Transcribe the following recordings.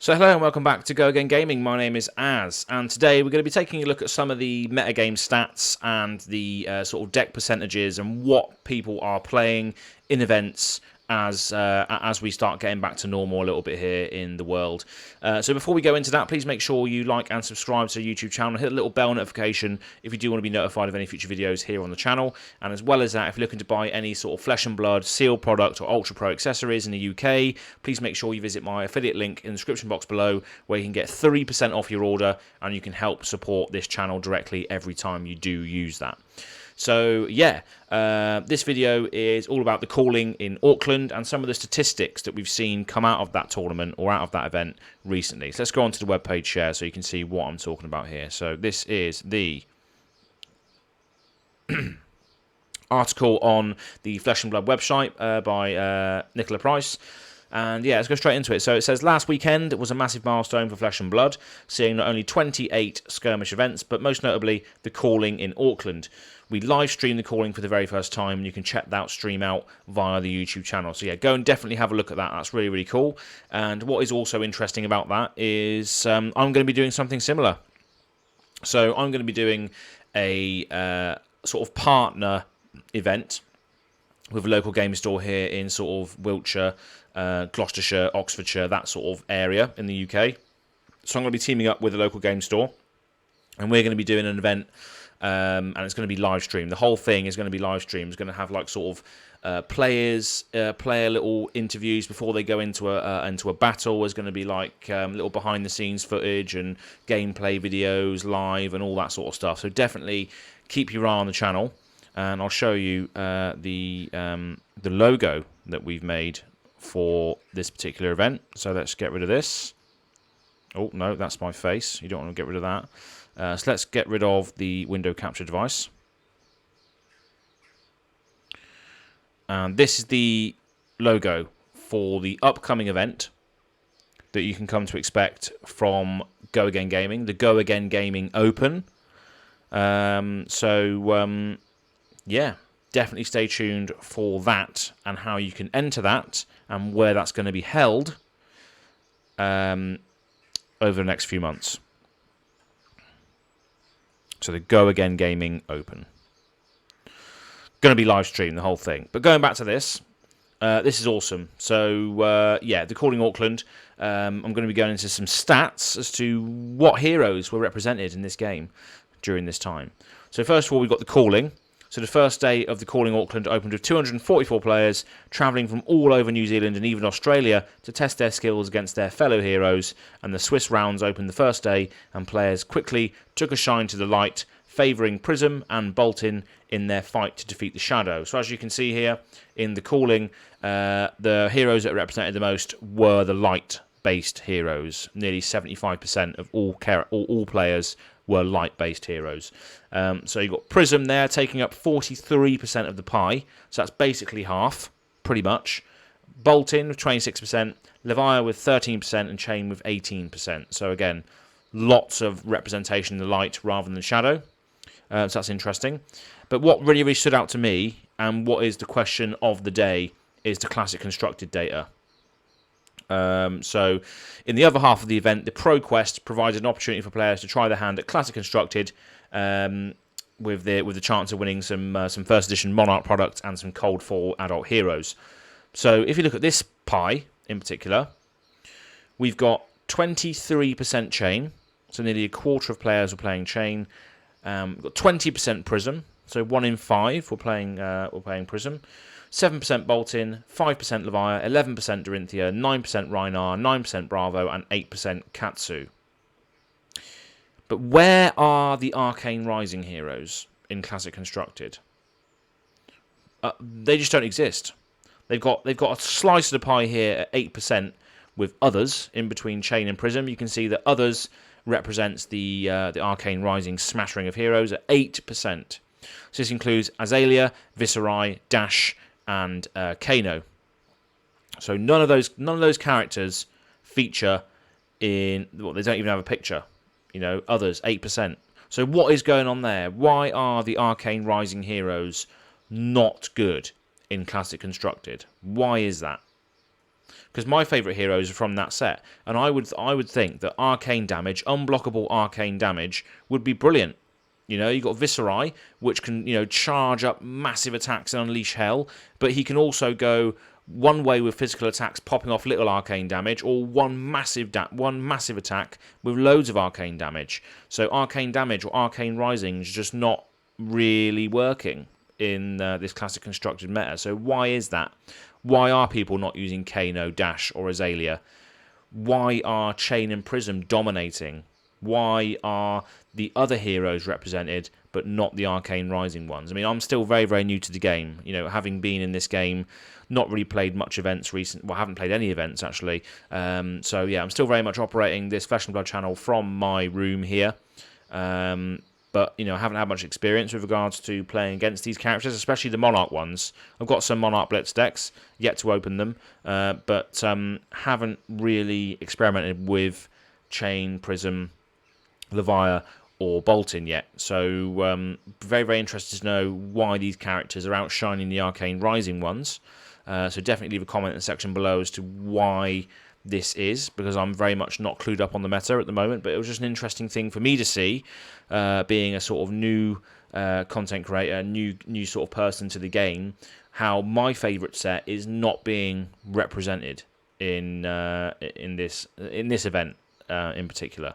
So hello and welcome back to Go Again Gaming. My name is Az, and today we're going to be taking a look at some of the metagame stats and the sort of deck percentages and what people are playing in events as we start getting back to normal a little bit here in the world. So before we go into that, please make sure you like and subscribe to the YouTube channel. Hit the little bell notification if you do want to be notified of any future videos here on the channel. And as well as that, if you're looking to buy any sort of Flesh and Blood, sealed product or Ultra Pro accessories in the UK, please make sure you visit my affiliate link in the description box below, where you can get 3% off your order and you can help support this channel directly every time you do use that. So yeah, this video is all about the calling in Auckland and some of the statistics that we've seen come out of that tournament or out of that event recently. So let's go on to the webpage share so you can see what I'm talking about here. So this is the article on the Flesh and Blood website by Nicola Price. And yeah, let's go straight into it. So it says, last weekend was a massive milestone for Flesh and Blood, seeing not only 28 skirmish events, but most notably the calling in Auckland. We live streamed the calling for the very first time, and you can check that stream out via the YouTube channel. So yeah, go and definitely have a look at that. That's really, really cool. And what is also interesting about that is I'm going to be doing something similar. So I'm going to be doing a sort of partner event with a local game store here in sort of Wiltshire, Gloucestershire, Oxfordshire, that sort of area in the UK. So I'm going to be teaming up with a local game store, and we're going to be doing an event, and it's going to be live streamed. The whole thing is going to be live streamed. It's going to have like sort of players player little interviews before they go into a battle. There's going to be like little behind the scenes footage and gameplay videos live and all that sort of stuff. So definitely keep your eye on the channel, and I'll show you the logo that we've made for this particular event. So let's get rid of this. Oh no, that's my face. You don't want to get rid of that. So let's get rid of the window capture device. And this is the logo for the upcoming event that you can come to expect from Go Again Gaming, the Go Again Gaming Open. Yeah, definitely stay tuned for that and how you can enter that and where that's going to be held over the next few months. So the Go Again Gaming Open. Going to be live streamed, the whole thing. But going back to this, this is awesome. So yeah, the Calling Auckland, I'm going to be going into some stats as to what heroes were represented in this game during this time. So first of all, we've got the Calling. So the first day of the Calling Auckland opened with 244 players travelling from all over New Zealand and even Australia to test their skills against their fellow heroes, and the Swiss rounds opened the first day, and players quickly took a shine to the light, favouring Prism and Bolton in their fight to defeat the Shadow. So as you can see here in the Calling, the heroes that represented the most were the light-based heroes. Nearly 75% of all players were light-based heroes. So you've got Prism there taking up 43% of the pie. So that's basically half, pretty much. Bolton with 26%, Leviah with 13%, and Chain with 18%. So again, lots of representation in the light rather than shadow. So that's interesting. But what really, really stood out to me, and what is the question of the day, is the classic constructed data. So in the other half of the event, the Pro Quest provided an opportunity for players to try their hand at Classic Constructed, with the chance of winning some first edition Monarch products and some Cold Fall adult heroes. So if you look at this pie in particular, we've got 23% Chain, so nearly a quarter of players were playing Chain. We've got 20% Prism, so 1 in 5 were playing Prism. 7% Bolton, 5% Leviah, 11% Dorinthia, 9% Rhinar, 9% Bravo, and 8% Katsu. But where are the Arcane Rising heroes in Classic Constructed? They just don't exist. They've got a slice of the pie here at 8% with others in between Chain and Prism. You can see that others represents the Arcane Rising smattering of heroes at 8%. So this includes Azalea, Viserai, Dash, and Kano. So none of those characters feature in. Well, they don't even have a picture. You know, others 8%. So what is going on there? Why are the Arcane Rising heroes not good in Classic Constructed? Why is that? because my favourite heroes are from that set, and I would think that arcane damage, unblockable arcane damage, would be brilliant. You know, you've got Viserai, which can, you know, charge up massive attacks and unleash hell, but he can also go one way with physical attacks popping off little arcane damage, or one massive attack with loads of arcane damage. So arcane damage or arcane rising is just not really working in this classic constructed meta. So why is that? Why are people not using Kano, Dash, or Azalea? Why are Chain and Prism dominating? Why are the other heroes represented, but not the Arcane Rising ones? I mean, I'm still very, very new to the game. You know, having been in this game, not really played much events recent. Well, I haven't played any events, actually. So, yeah, I'm still very much operating this Flesh and Blood channel from my room here. But, you know, I haven't had much experience with regards to playing against these characters, especially the Monarch ones. I've got some Monarch Blitz decks, yet to open them, but haven't really experimented with Chain, Prism, Leviathan, or Bolton yet. So, very, very interested to know why these characters are outshining the Arcane Rising ones. So definitely leave a comment in the section below as to why this is, because I'm very much not clued up on the meta at the moment, but it was just an interesting thing for me to see, being a sort of new content creator, new sort of person to the game, how my favourite set is not being represented in this event in particular.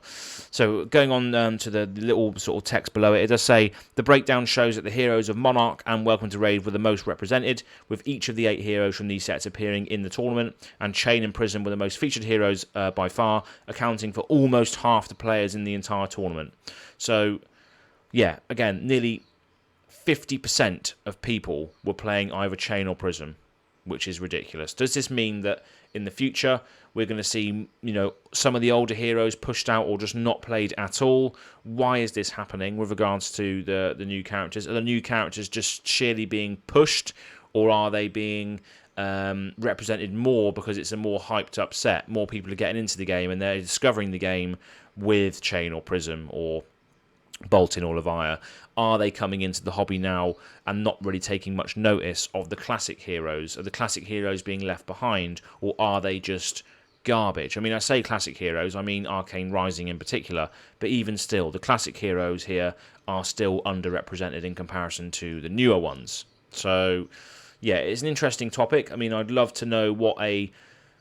So going on to the little sort of text below it, it does say, the breakdown shows that the heroes of Monarch and Welcome to Raid were the most represented, with each of the 8 heroes from these sets appearing in the tournament, and Chain and Prism were the most featured heroes by far, accounting for almost half the players in the entire tournament. So, yeah, again, nearly 50% of people were playing either Chain or Prism, which is ridiculous. Does this mean that in the future we're going to see, you know, some of the older heroes pushed out or just not played at all? Why is this happening with regards to the new characters? Are the new characters just sheerly being pushed, or are they being represented more because it's a more hyped up set? More people are getting into the game and they're discovering the game with Chain or Prism or Bolton or Leviathan. Are they coming into the hobby now and not really taking much notice of the classic heroes? Are the classic heroes being left behind, or are they just garbage? I mean, I say classic heroes, I mean Arcane Rising in particular, but even still, the classic heroes here are still underrepresented in comparison to the newer ones. So, yeah, it's an interesting topic. I mean, I'd love to know what a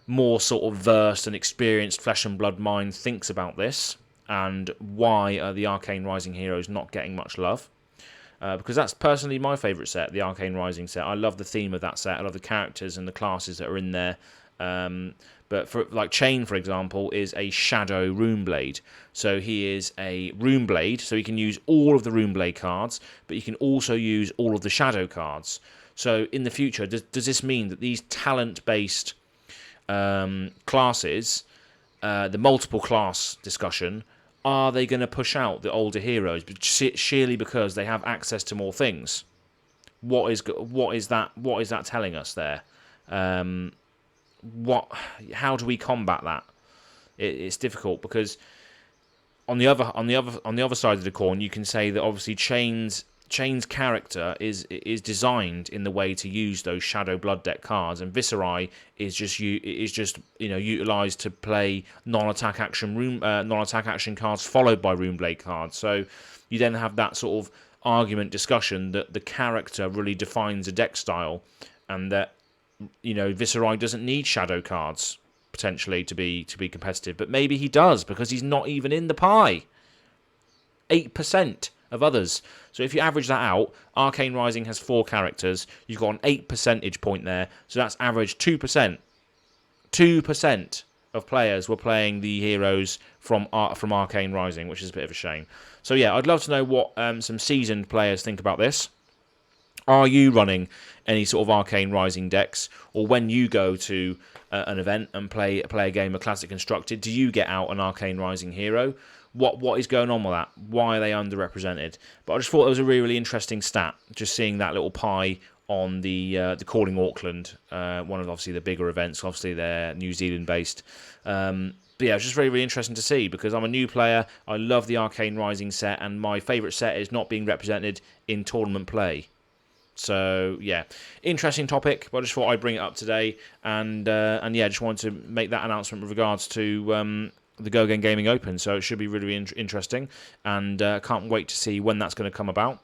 more sort of versed and experienced Flesh and Blood mind thinks about this, and why are the Arcane Rising heroes not getting much love. Because that's personally my favourite set, the Arcane Rising set. I love the theme of that set. I love the characters and the classes that are in there. But for like Chain, for example, is a Shadow Runeblade. So he is a Runeblade, so he can use all of the Runeblade cards, but he can also use all of the Shadow cards. So in the future, does this mean that these talent-based classes, the multiple class discussion, are they going to push out the older heroes sheerly because they have access to more things? What is that telling us there? How do we combat that? It's difficult, because on the other side of the coin, you can say that obviously Chain's character is designed in the way to use those Shadow Blood deck cards, and Viserai is just utilized to play non-attack action cards followed by Runeblade cards. So you then have that sort of argument discussion that the character really defines a deck style, and that, you know, Viserai doesn't need Shadow cards potentially to be competitive, but maybe he does, because he's not even in the pie. 8% of others. So if you average that out, Arcane Rising has 4 characters. You've got an 8 percentage point there. So that's average 2%. 2% of players were playing the heroes from Arcane Rising, which is a bit of a shame. So yeah, I'd love to know what some seasoned players think about this. Are you running any sort of Arcane Rising decks, or when you go to an event and play a game of Classic Constructed, do you get out an Arcane Rising hero? What is going on with that? Why are they underrepresented? But I just thought it was a really, really interesting stat, just seeing that little pie on the Calling Auckland, one of obviously the bigger events. Obviously they're New Zealand based. But yeah, it's just very, very interesting to see, because I'm a new player. I love the Arcane Rising set, and my favourite set is not being represented in tournament play. So yeah, interesting topic, but I just thought I'd bring it up today, and yeah, just wanted to make that announcement with regards to the Go Again Gaming Open. So it should be really interesting, and can't wait to see when that's going to come about.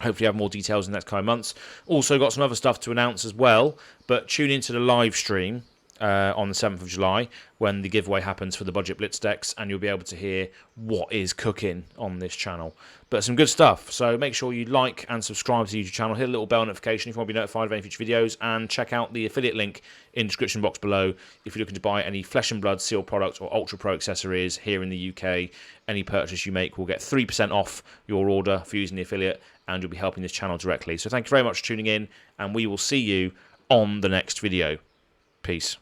Hopefully have more details in the next coming months. Also got some other stuff to announce as well, but tune into the live stream on the 7th of July when the giveaway happens for the Budget Blitz decks, and you'll be able to hear what is cooking on this channel. But some good stuff, so make sure you like and subscribe to the YouTube channel, hit a little bell notification if you want to be notified of any future videos, and check out the affiliate link in the description box below if you're looking to buy any Flesh and Blood sealed product or Ultra Pro accessories here in the UK. Any purchase you make will get 3% off your order for using the affiliate, and you'll be helping this channel directly. So thank you very much for tuning in, and we will see you on the next video. Peace.